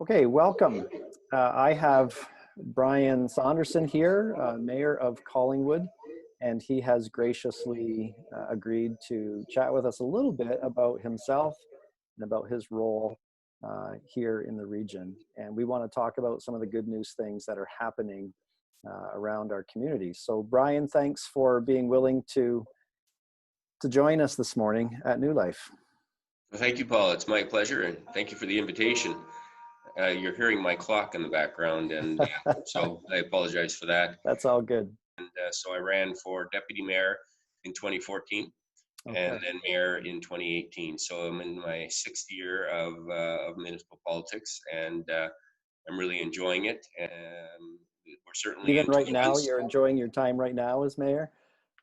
Okay, welcome. I have Brian Saunderson here, Mayor of Collingwood, and he has graciously agreed to chat with us a little bit about himself and about his role here in the region. And we want to talk about some of the good news things that are happening around our community. So Brian, thanks for being willing to join us this morning at New Life. Well, thank you, Paul. It's my pleasure, and thank you for the invitation. You're hearing my clock in the background, and so I apologize for that. That's all good. So I ran for deputy mayor in 2014, Okay. and then mayor in 2018. So I'm in my sixth year of municipal politics, and I'm really enjoying it. We're certainly Even right now, this. you're enjoying your time right now as mayor?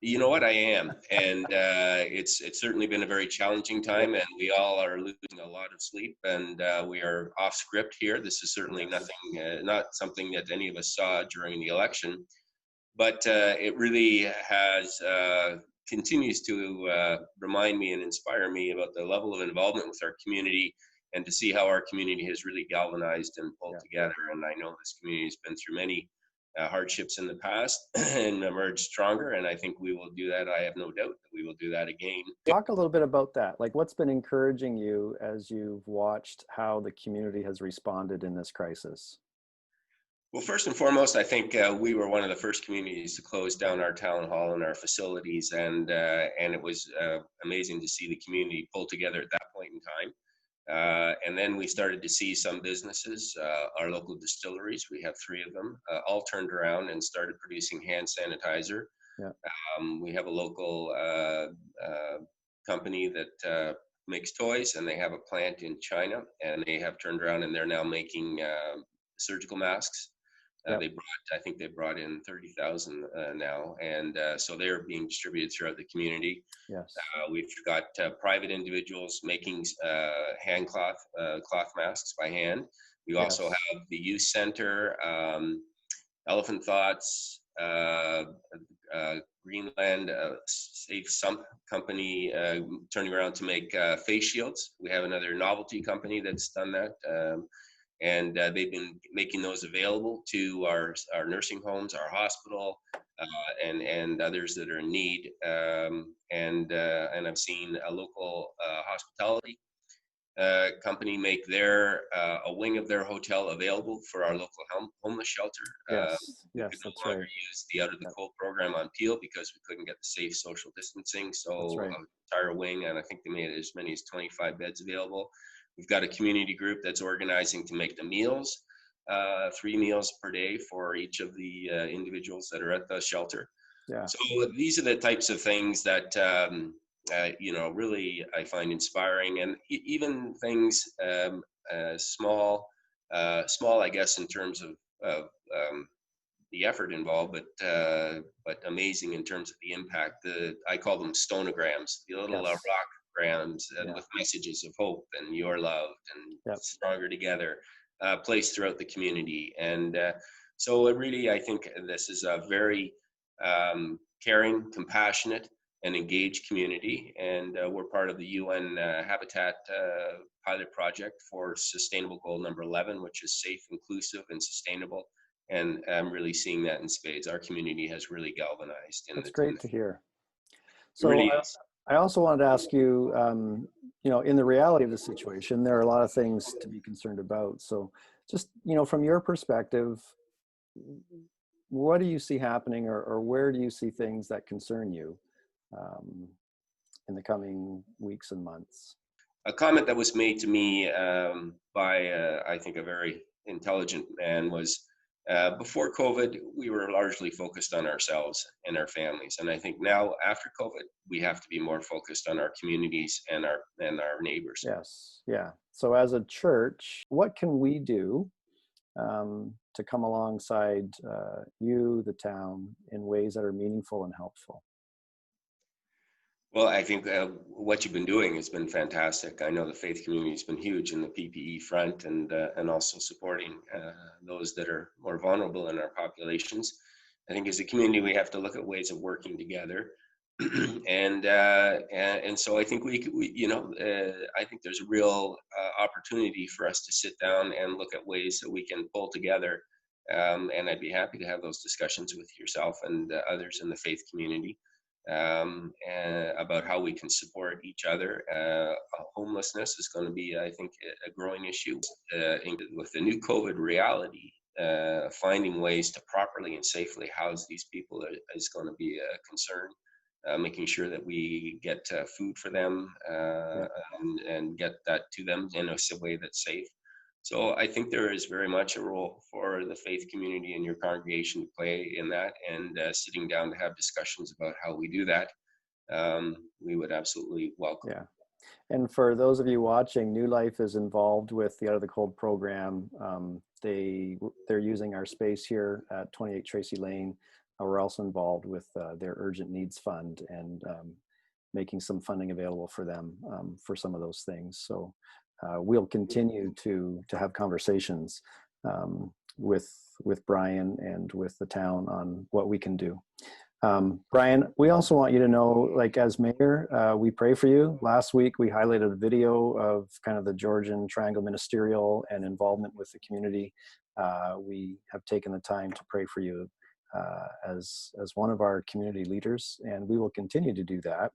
You know what, I am, and it's certainly been a very challenging time, and we all are losing a lot of sleep, and we are off script here. This is certainly nothing, not something that any of us saw during the election, but it really has continues to remind me and inspire me about the level of involvement with our community, and to see how our community has really galvanized and pulled together. And I know this community has been through many hardships in the past and emerge stronger, and I think we will do that. I have no doubt that we will do that again. Talk a little bit about that. Like, what's been encouraging you as you've watched how the community has responded in this crisis? Well, first and foremost, I think we were one of the first communities to close down our town hall and our facilities, and it was amazing to see the community pull together at that point in time. And then we started to see some businesses, our local distilleries, we have 3 of them, all turned around and started producing hand sanitizer. Yeah. We have a local company that makes toys, and they have a plant in China, and they have turned around and they're now making surgical masks. I think they brought in 30,000 now, and so they're being distributed throughout the community. Yes. We've got private individuals making cloth masks by hand. We also have the youth center, Elephant Thoughts, Greenland Safe Sump Company turning around to make face shields. We have another novelty company that's done that. And they've been making those available to our nursing homes, our hospital, and others that are in need. And I've seen a local hospitality company make a wing of their hotel available for our local homeless shelter. We could no longer use the Out of the Cold program on Peel because we couldn't get the safe social distancing. So an entire wing, and I think they made as many as 25 beds available. We've got a community group that's organizing to make the meals, 3 meals per day for each of the individuals that are at the shelter. Yeah. So these are the types of things that really I find inspiring, and even things small, I guess, in terms of the effort involved, but amazing in terms of the impact. I call them stonograms, the little rock grams with messages of hope and you're loved and stronger together, placed throughout the community. And so I think this is a very caring, compassionate, and engaged community. And we're part of the UN Habitat pilot project for sustainable goal number 11, which is safe, inclusive, and sustainable. And I'm really seeing that in spades. Our community has really galvanized. That's great to hear. So I also wanted to ask you, in the reality of the situation, there are a lot of things to be concerned about. So just, from your perspective, what do you see happening, or where do you see things that concern you in the coming weeks and months? A comment that was made to me by, I think, a very intelligent man was, before COVID, we were largely focused on ourselves and our families. And I think now, after COVID, we have to be more focused on our communities and our neighbors. Yes, yeah. So as a church, what can we do to come alongside you, the town, in ways that are meaningful and helpful? Well, I think what you've been doing has been fantastic. I know the faith community has been huge in the PPE front, and also supporting those that are more vulnerable in our populations. I think as a community, we have to look at ways of working together. And so I think I think there's a real opportunity for us to sit down and look at ways that we can pull together. And I'd be happy to have those discussions with yourself and others in the faith community and about how we can support each other. Homelessness is going to be, I think, a growing issue with the new COVID reality. Finding ways to properly and safely house these people is going to be a concern. Making sure that we get food for them and get that to them in a way that's safe. So I think there is very much a role for the faith community and your congregation to play in that, and sitting down to have discussions about how we do that. We would absolutely welcome. Yeah. And for those of you watching, New Life is involved with the Out of the Cold program. They're using our space here at 28 Tracy Lane. We're also involved with their Urgent Needs Fund and making some funding available for them for some of those things. So we'll continue to have conversations with Brian and with the town on what we can do. Brian, we also want you to know, like, as mayor, we pray for you. Last week, we highlighted a video of kind of the Georgian Triangle Ministerial and involvement with the community. We have taken the time to pray for you as one of our community leaders, and we will continue to do that,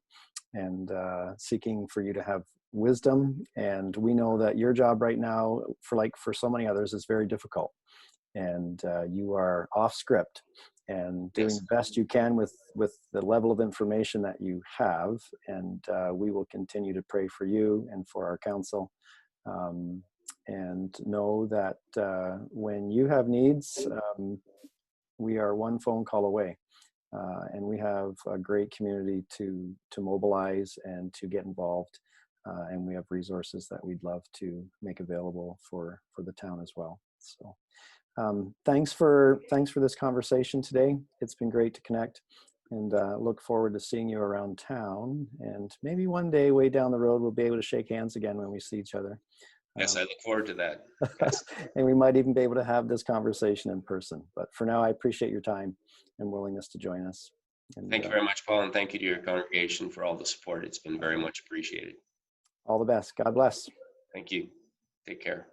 and seeking for you to have wisdom. And we know that your job right now, for so many others, is very difficult, and you are off script and doing the best you can with the level of information that you have. And we will continue to pray for you and for our council, and know that when you have needs, we are one phone call away, and we have a great community to mobilize and to get involved, and we have resources that we'd love to make available for the town as well. So thanks for this conversation today. It's been great to connect, and look forward to seeing you around town, and maybe one day way down the road we'll be able to shake hands again when we see each other. Yes, I look forward to that. Yes. And we might even be able to have this conversation in person. But for now, I appreciate your time and willingness to join us. And thank you very much, Paul, and thank you to your congregation for all the support. It's been very much appreciated. All the best. God bless. Thank you. Take care.